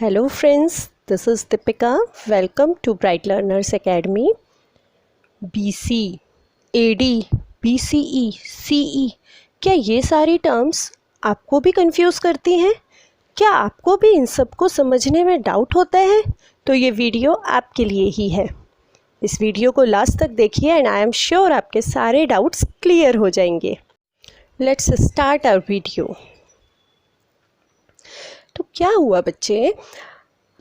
Hello friends, this is Deepika. Welcome to Bright Learners Academy. BC, AD, BCE, CE, क्या ये सारी terms आपको भी कंफ्यूज करती हैं? क्या आपको भी इन सब को समझने में डाउट होता है? तो ये वीडियो आपके लिए ही है। इस वीडियो को लास्ट तक देखिए एंड आई एम श्योर आपके सारे डाउट्स क्लियर हो जाएंगे। Let's start our video. तो क्या हुआ बच्चे,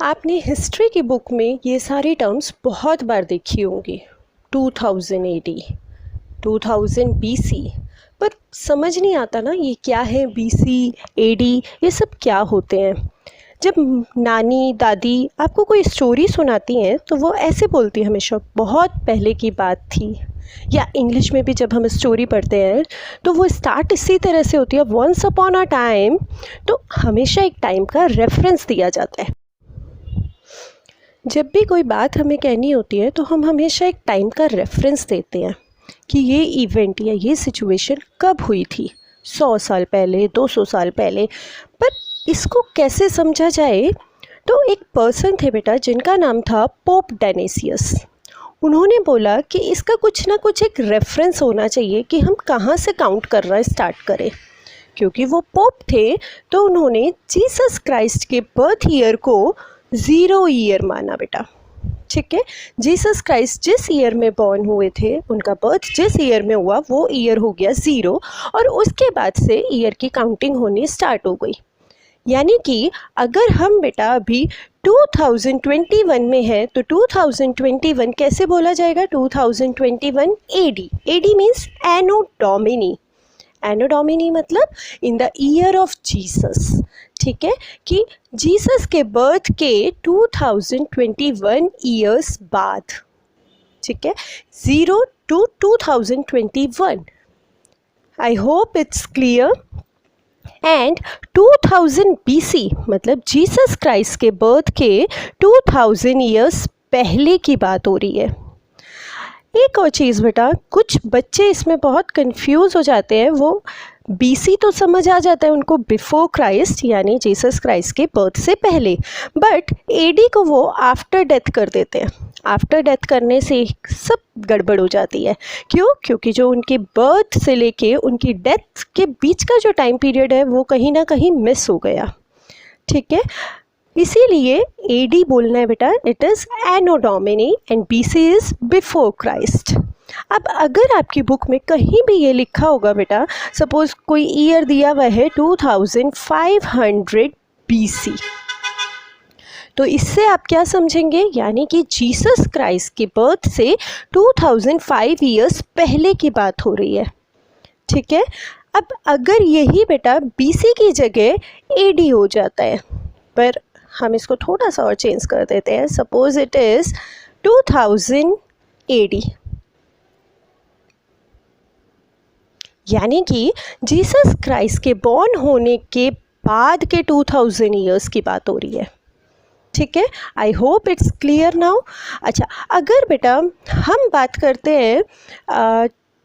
आपने हिस्ट्री की बुक में ये सारी टर्म्स बहुत बार देखी होंगी। 2000 AD, 2000 BC, पर समझ नहीं आता ना ये क्या है, BC, AD, ये सब क्या होते हैं। जब नानी दादी आपको कोई स्टोरी सुनाती हैं तो वो ऐसे बोलती है हमेशा, बहुत पहले की बात थी। या इंग्लिश में भी जब हम स्टोरी पढ़ते हैं तो वो स्टार्ट इसी तरह से होती है, वंस अपॉन अ टाइम। तो हमेशा एक टाइम का रेफरेंस दिया जाता है। जब भी कोई बात हमें कहनी होती है तो हम हमेशा एक टाइम का रेफरेंस देते हैं कि ये इवेंट या ये सिचुएशन कब हुई थी, 100 साल पहले, 200 साल पहले। पर इसको कैसे समझा जाए? तो एक पर्सन थे बेटा जिनका नाम था पोप डायनेसियस। उन्होंने बोला कि इसका कुछ ना कुछ एक रेफरेंस होना चाहिए कि हम कहाँ से काउंट करना स्टार्ट करें। क्योंकि वो पोप थे तो उन्होंने जीसस क्राइस्ट के बर्थ ईयर को 0 ईयर माना बेटा। ठीक है, जीसस क्राइस्ट जिस ईयर में बॉर्न हुए थे, उनका बर्थ जिस ईयर में हुआ वो ईयर हो गया 0, और उसके बाद से ईयर की काउंटिंग होनी स्टार्ट हो गई। यानी कि अगर हम बेटा अभी 2021 में है तो 2021 कैसे बोला जाएगा? 2021 AD। AD मीन्स एनो डोमिनी। एनो डोमिनी मतलब in the year of Jesus. ठीक है, कि जीसस के बर्थ के 2021 ईयर्स बाद। ठीक है, 0 to 2021। I hope it's clear. And 2000 BC मतलब जीसस क्राइस्ट के बर्थ के 2000 ईयर्स पहले की बात हो रही है। एक और चीज़ बेटा, कुछ बच्चे इसमें बहुत कंफ्यूज हो जाते हैं। वो BC तो समझ आ जाता है उनको, बिफोर क्राइस्ट यानी जीसस क्राइस्ट के बर्थ से पहले, बट AD को वो आफ्टर डेथ कर देते हैं। आफ्टर डेथ करने से सब गड़बड़ हो जाती है। क्यों? क्योंकि जो उनके बर्थ से लेके उनकी डेथ के बीच का जो टाइम पीरियड है वो कहीं ना कहीं मिस हो गया। ठीक है, इसीलिए AD बोलना है बेटा, it is anno domini and BC is before Christ. अब अगर आपकी बुक में कहीं भी ये लिखा होगा बेटा, सपोज कोई ईयर दिया हुआ है 2500 BC, तो इससे आप क्या समझेंगे? यानी कि जीसस क्राइस्ट के बर्थ से 2005 ईयर्स पहले की बात हो रही है। ठीक है, अब अगर यही बेटा BC की जगह AD हो जाता है, पर हम इसको थोड़ा सा और चेंज कर देते हैं। सपोज इट इज़ 2000 AD, यानी कि जीसस क्राइस्ट के बॉर्न होने के बाद के 2000 ईयर्स की बात हो रही है। ठीक है, I hope it's clear now. अच्छा, अगर बेटा हम बात करते हैं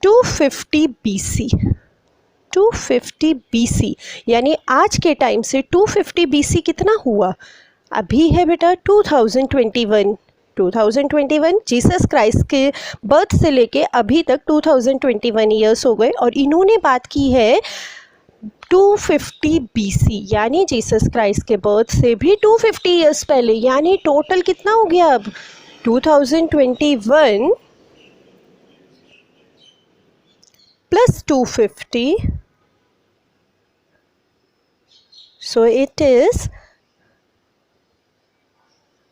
250 BC, 250 BC यानी आज के टाइम से 250 BC कितना हुआ? अभी है बेटा 2021। 2021 जीसस क्राइस्ट के बर्थ से लेके अभी तक 2021 ईयर्स हो गए, और इन्होंने बात की है 250 BC यानी जीसस क्राइस्ट के बर्थ से भी 250 ईयर्स पहले। यानी टोटल कितना हो गया अब? 2021 plus 250, so it is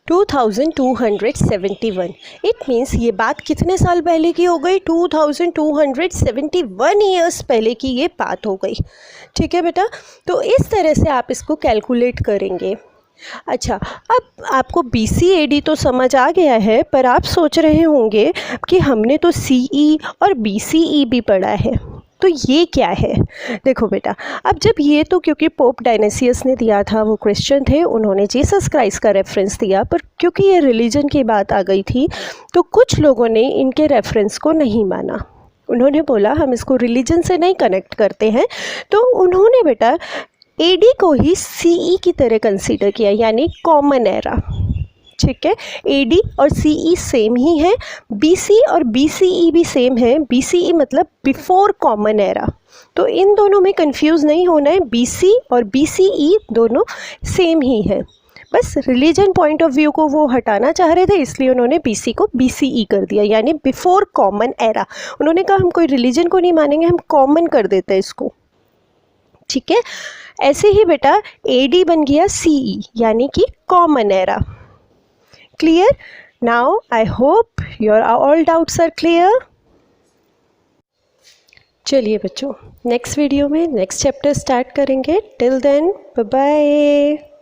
2271। It means ये बात कितने साल पहले की हो गई? 2271 ईयर्स पहले की ये बात हो गई। ठीक है बेटा, तो इस तरह से आप इसको कैलकुलेट करेंगे। अच्छा, अब आपको BC AD तो समझ आ गया है, पर आप सोच रहे होंगे कि हमने तो CE और BCE भी पढ़ा है, तो ये क्या है? देखो बेटा, अब जब ये तो क्योंकि पोप डायनेसियस ने दिया था, वो क्रिश्चियन थे, उन्होंने जीसस क्राइस्ट का रेफरेंस दिया, पर क्योंकि ये रिलीजन की बात आ गई थी तो कुछ लोगों ने इनके रेफरेंस को नहीं माना। उन्होंने बोला हम इसको रिलीजन से नहीं कनेक्ट करते हैं, तो उन्होंने बेटा एडी को ही सीई की तरह कंसीडर किया, यानी कॉमन एरा। ठीक है, एडी और सीई सेम ही है, बीसी और बीसीई भी सेम है। बीसीई मतलब बिफोर कॉमन एरा, तो इन दोनों में कंफ्यूज नहीं होना है, बीसी और बीसीई दोनों सेम ही है। बस रिलीजन पॉइंट ऑफ व्यू को वो हटाना चाह रहे थे, इसलिए उन्होंने बीसी को बीसीई कर दिया, यानी बिफोर कॉमन एरा। उन्होंने कहा हम कोई रिलीजन को नहीं मानेंगे, हम कॉमन कर देते हैं इसको। ठीक है, ऐसे ही बेटा एडी बन गया सीई, यानी कि common era. Clear? Now I hope your all doubts are clear. चलिए बच्चों, नेक्स्ट वीडियो में नेक्स्ट चैप्टर स्टार्ट करेंगे। Till then bye bye.